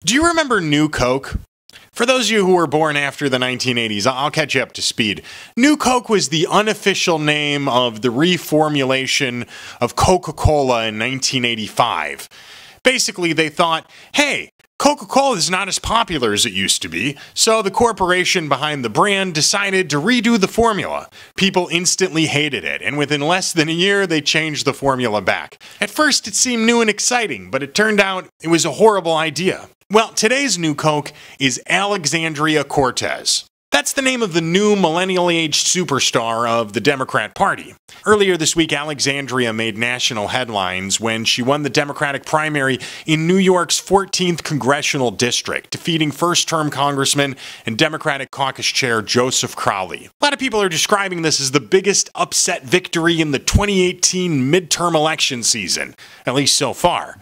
Do you remember New Coke? For those of you who were born after the 1980s, I'll catch you up to speed. New Coke was the unofficial name of the reformulation of Coca-Cola in 1985. Basically, they thought, hey, Coca-Cola is not as popular as it used to be, so the corporation behind the brand decided to redo the formula. People instantly hated it, and within less than a year, they changed the formula back. At first, it seemed new and exciting, but it turned out it was a horrible idea. Well, today's New Coke is Alexandria Ocasio-Cortez. That's the name of the new millennial-aged superstar of the Democrat Party. Earlier this week, Alexandria made national headlines when she won the Democratic primary in New York's 14th congressional district, defeating first-term Congressman and Democratic caucus chair Joseph Crowley. A lot of people are describing this as the biggest upset victory in the 2018 midterm election season, at least so far.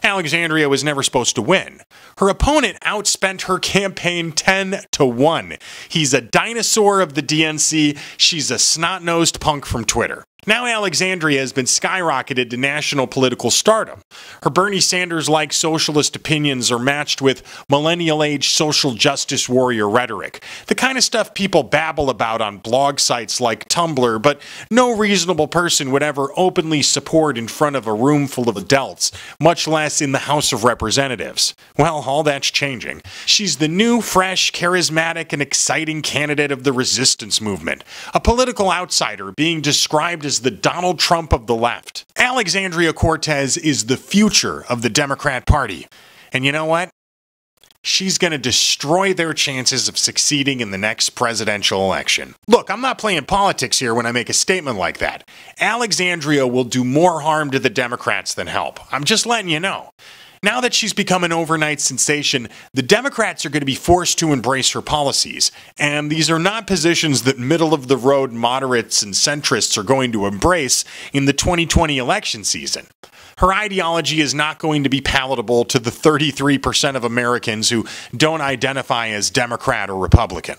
Alexandria was never supposed to win. Her opponent outspent her campaign 10-1. He's a dinosaur of the DNC. She's a snot-nosed punk from Twitter. Now Alexandria has been skyrocketed to national political stardom. Her Bernie Sanders-like socialist opinions are matched with millennial-age social justice warrior rhetoric. The kind of stuff people babble about on blog sites like Tumblr, but no reasonable person would ever openly support in front of a room full of adults, much less in the House of Representatives. Well, all that's changing. She's the new, fresh, charismatic, and exciting candidate of the resistance movement, a political outsider being described as the Donald Trump of the left. Alexandria Ocasio-Cortez is the future of the Democrat Party. And you know what? She's going to destroy their chances of succeeding in the next presidential election. Look, I'm not playing politics here when I make a statement like that. Alexandria will do more harm to the Democrats than help. I'm just letting you know. Now that she's become an overnight sensation, the Democrats are going to be forced to embrace her policies. And these are not positions that middle-of-the-road moderates and centrists are going to embrace in the 2020 election season. Her ideology is not going to be palatable to the 33% of Americans who don't identify as Democrat or Republican.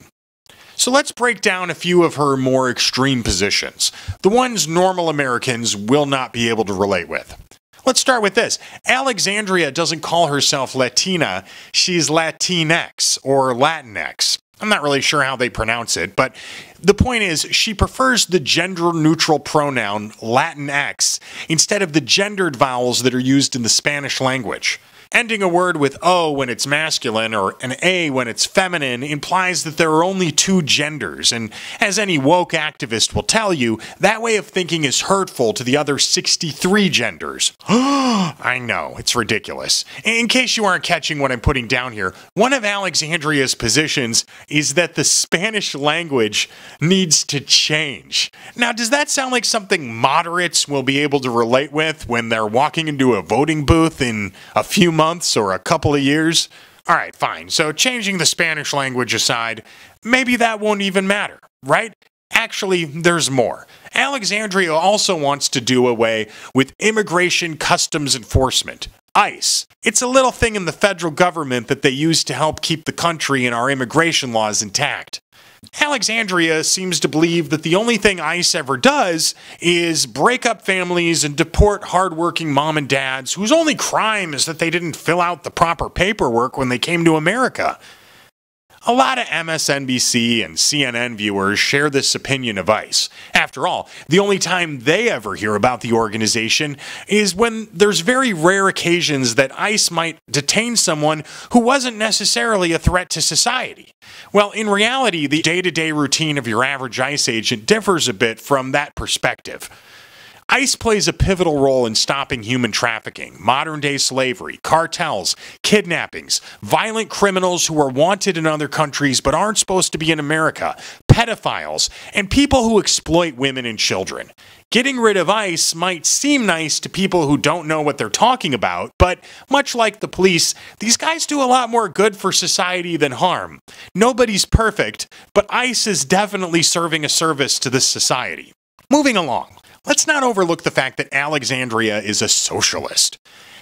So let's break down a few of her more extreme positions, the ones normal Americans will not be able to relate with. Let's start with this. Alexandria doesn't call herself Latina, she's Latinx or Latinx. I'm not really sure how they pronounce it, but the point is she prefers the gender-neutral pronoun Latinx instead of the gendered vowels that are used in the Spanish language. Ending a word with O when it's masculine or an A when it's feminine implies that there are only two genders, and as any woke activist will tell you, that way of thinking is hurtful to the other 63 genders. I know, it's ridiculous. In case you aren't catching what I'm putting down here, one of Alexandria's positions is that the Spanish language needs to change. Now, does that sound like something moderates will be able to relate with when they're walking into a voting booth in a few months or a couple of years? All right, fine. So changing the Spanish language aside, maybe that won't even matter, right? Actually, there's more. Alexandria also wants to do away with immigration customs enforcement, ICE. It's a little thing in the federal government that they use to help keep the country and our immigration laws intact. Alexandria seems to believe that the only thing ICE ever does is break up families and deport hardworking mom and dads whose only crime is that they didn't fill out the proper paperwork when they came to America. A lot of MSNBC and CNN viewers share this opinion of ICE. After all, the only time they ever hear about the organization is when there's very rare occasions that ICE might detain someone who wasn't necessarily a threat to society. Well, in reality, the day-to-day routine of your average ICE agent differs a bit from that perspective. ICE plays a pivotal role in stopping human trafficking, modern-day slavery, cartels, kidnappings, violent criminals who are wanted in other countries but aren't supposed to be in America, pedophiles, and people who exploit women and children. Getting rid of ICE might seem nice to people who don't know what they're talking about, but much like the police, these guys do a lot more good for society than harm. Nobody's perfect, but ICE is definitely serving a service to this society. Moving along. Let's not overlook the fact that Alexandria is a socialist.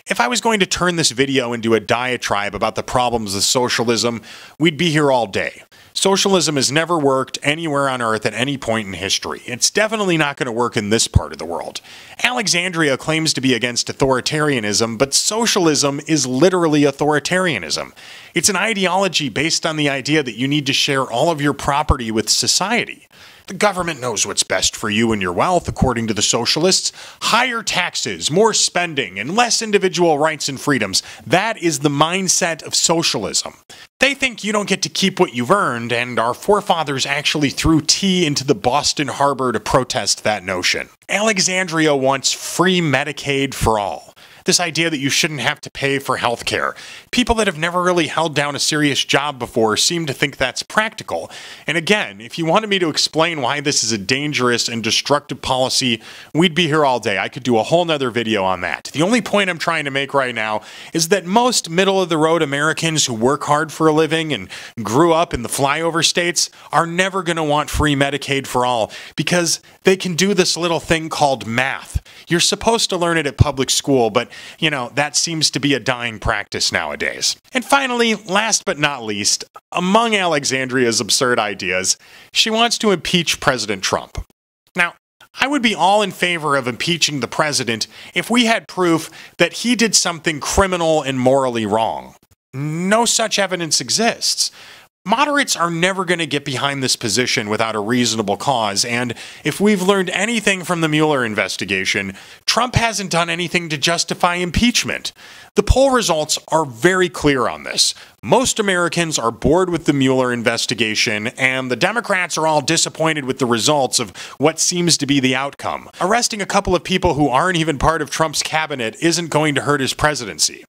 If I was going to turn this video into a diatribe about the problems of socialism, we'd be here all day. Socialism has never worked anywhere on Earth at any point in history. It's definitely not going to work in this part of the world. Alexandria claims to be against authoritarianism, but socialism is literally authoritarianism. It's an ideology based on the idea that you need to share all of your property with society. The government knows what's best for you and your wealth, according to the socialists. Higher taxes, more spending, and less individual rights and freedoms. That is the mindset of socialism. They think you don't get to keep what you've earned, and our forefathers actually threw tea into the Boston Harbor to protest that notion. Alexandria wants free Medicaid for all. This idea that you shouldn't have to pay for health care. People that have never really held down a serious job before seem to think that's practical. And again, if you wanted me to explain why this is a dangerous and destructive policy, we'd be here all day. I could do a whole nother video on that. The only point I'm trying to make right now is that most middle-of-the-road Americans who work hard for a living and grew up in the flyover states are never going to want free Medicaid for all because they can do this little thing called math. You're supposed to learn it at public school, but you know, that seems to be a dying practice nowadays. And finally, last but not least, among Alexandria's absurd ideas, she wants to impeach President Trump. Now, I would be all in favor of impeaching the president if we had proof that he did something criminal and morally wrong. No such evidence exists. Moderates are never going to get behind this position without a reasonable cause, and if we've learned anything from the Mueller investigation, Trump hasn't done anything to justify impeachment. The poll results are very clear on this. Most Americans are bored with the Mueller investigation, and the Democrats are all disappointed with the results of what seems to be the outcome. Arresting a couple of people who aren't even part of Trump's cabinet isn't going to hurt his presidency.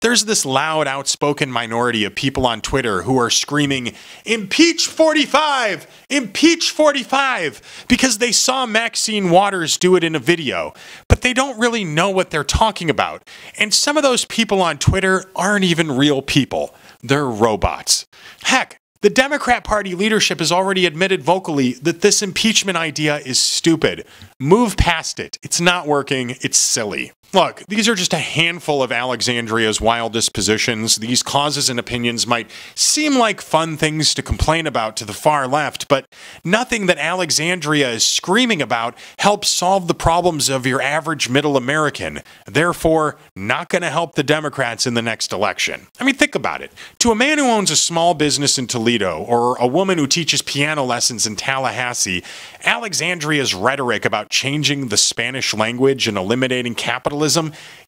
There's this loud, outspoken minority of people on Twitter who are screaming, "Impeach 45! Impeach 45!" because they saw Maxine Waters do it in a video, but they don't really know what they're talking about. And some of those people on Twitter aren't even real people. They're robots. Heck, the Democrat Party leadership has already admitted vocally that this impeachment idea is stupid. Move past it. It's not working. It's silly. Look, these are just a handful of Alexandria's wildest positions. These causes and opinions might seem like fun things to complain about to the far left, but nothing that Alexandria is screaming about helps solve the problems of your average middle American. Therefore, not going to help the Democrats in the next election. I mean, think about it. To a man who owns a small business in Toledo, or a woman who teaches piano lessons in Tallahassee, Alexandria's rhetoric about changing the Spanish language and eliminating capitalism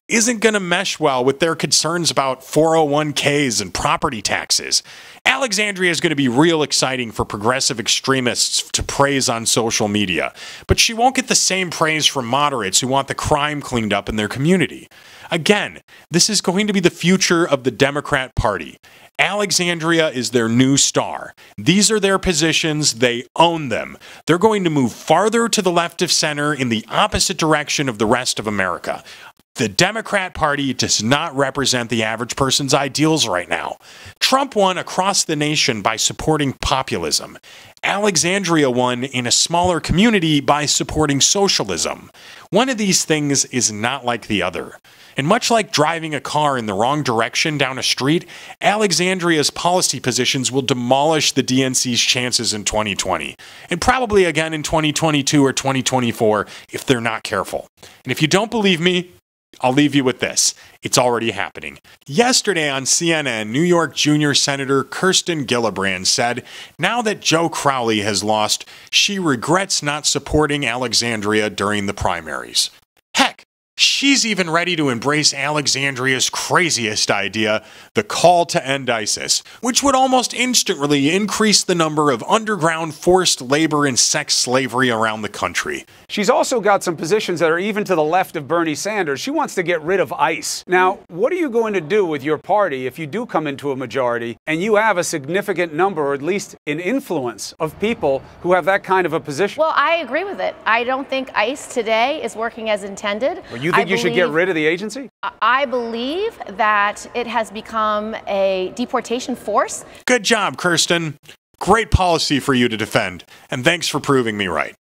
isn't going to mesh well with their concerns about 401ks and property taxes. Alexandria is going to be real exciting for progressive extremists to praise on social media, but she won't get the same praise from moderates who want the crime cleaned up in their community. Again, this is going to be the future of the Democrat Party. Alexandria is their new star. These are their positions. They own them. They're going to move farther to the left of center in the opposite direction of the rest of America. The Democrat Party does not represent the average person's ideals right now. Trump won across the nation by supporting populism. Alexandria won in a smaller community by supporting socialism. One of these things is not like the other. And much like driving a car in the wrong direction down a street, Alexandria's policy positions will demolish the DNC's chances in 2020, and probably again in 2022 or 2024 if they're not careful. And if you don't believe me, I'll leave you with this. It's already happening. Yesterday on CNN, New York Junior Senator Kirsten Gillibrand said, now that Joe Crowley has lost, she regrets not supporting Alexandria during the primaries. Heck, she's even ready to embrace Alexandria's craziest idea, the call to end ISIS, which would almost instantly increase the number of underground forced labor and sex slavery around the country. She's also got some positions that are even to the left of Bernie Sanders. She wants to get rid of ICE. Now, what are you going to do with your party if you do come into a majority and you have a significant number, or at least an influence, of people who have that kind of a position? Well, I agree with it. I don't think ICE today is working as intended. Well, you think you should get rid of the agency? I believe that it has become a deportation force. Good job, Kirsten. Great policy for you to defend, and thanks for proving me right.